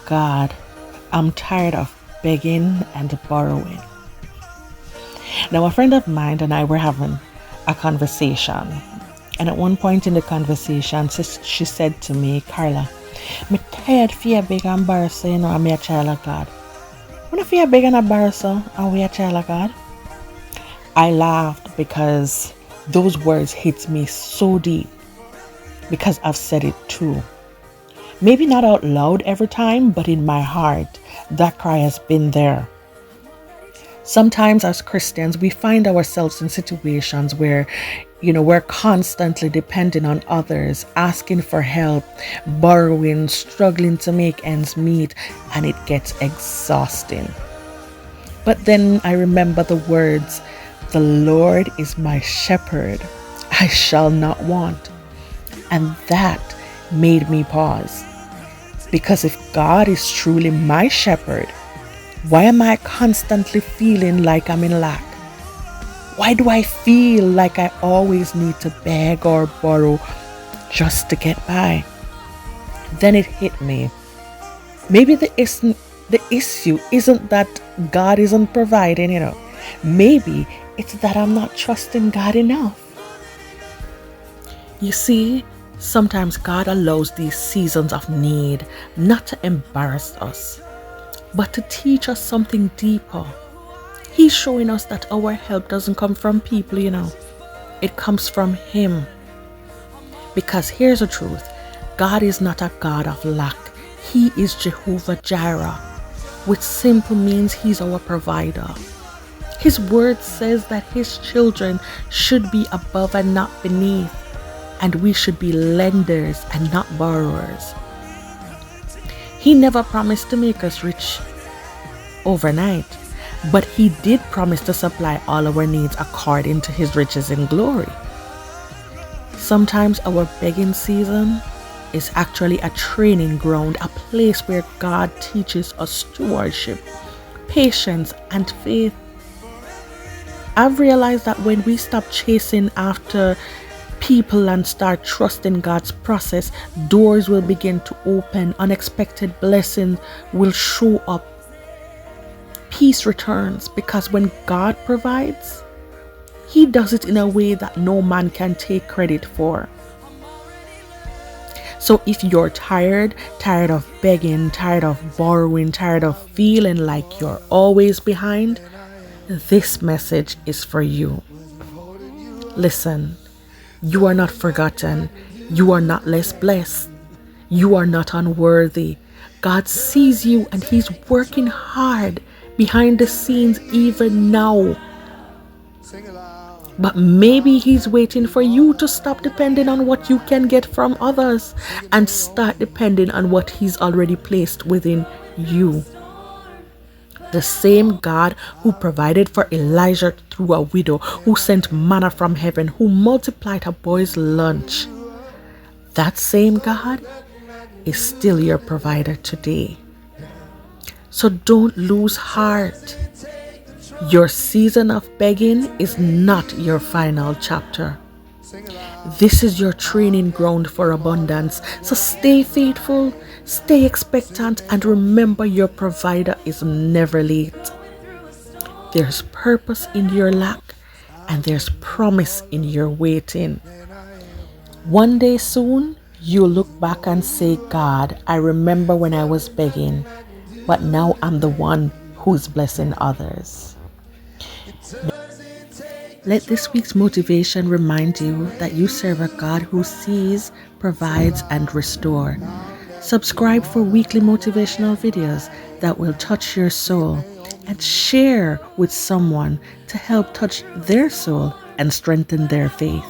God, I'm tired of begging and borrowing. Now, a friend of mine and I were having a conversation. And at one point in the conversation, she said to me, Karla, I'm tired of you beg and borrow, so you know I'm a child of God. When I feel beg and borrow, so are we a child of God? I laughed because those words hit me so deep because I've said it too. Maybe not out loud every time, but in my heart, that cry has been there. Sometimes as Christians, we find ourselves in situations where, we're constantly depending on others, asking for help, borrowing, struggling to make ends meet, and it gets exhausting. But then I remember the words, "The Lord is my shepherd, I shall not want." And that made me pause. Because if God is truly my shepherd, why am I constantly feeling like I'm in lack? Why do I feel like I always need to beg or borrow just to get by? Then it hit me. Maybe the issue isn't that God isn't providing, Maybe it's that I'm not trusting God enough. You see, sometimes God allows these seasons of need not to embarrass us, but to teach us something deeper. He's showing us that our help doesn't come from people, It comes from Him. Because here's the truth. God is not a God of lack. He is Jehovah Jireh, which simply means He's our provider. His word says that His children should be above and not beneath, and we should be lenders and not borrowers. He never promised to make us rich overnight, but He did promise to supply all our needs according to His riches in glory. Sometimes our begging season is actually a training ground, a place where God teaches us stewardship, patience, and faith. I've realized that when we stop chasing after people and start trusting God's process, doors will begin to open, unexpected blessings will show up. Peace returns because when God provides, He does it in a way that no man can take credit for. So if you're tired of begging, tired of borrowing, tired of feeling like you're always behind, this message is for you. Listen, you are not forgotten. You are not less blessed. You are not unworthy. God sees you and He's working hard behind the scenes even now. But maybe He's waiting for you to stop depending on what you can get from others and start depending on what He's already placed within you. The same God who provided for Elijah through a widow, who sent manna from heaven, who multiplied a boy's lunch, that same God is still your provider today. So don't lose heart. Your season of begging is not your final chapter. This is your training ground for abundance. So stay faithful, stay expectant, and remember your provider is never late. There's purpose in your lack, and there's promise in your waiting. One day soon, you'll look back and say, God, I remember when I was begging, but now I'm the one who's blessing others. Let this week's motivation remind you that you serve a God who sees, provides, and restores. Subscribe for weekly motivational videos that will touch your soul, and share with someone to help touch their soul and strengthen their faith.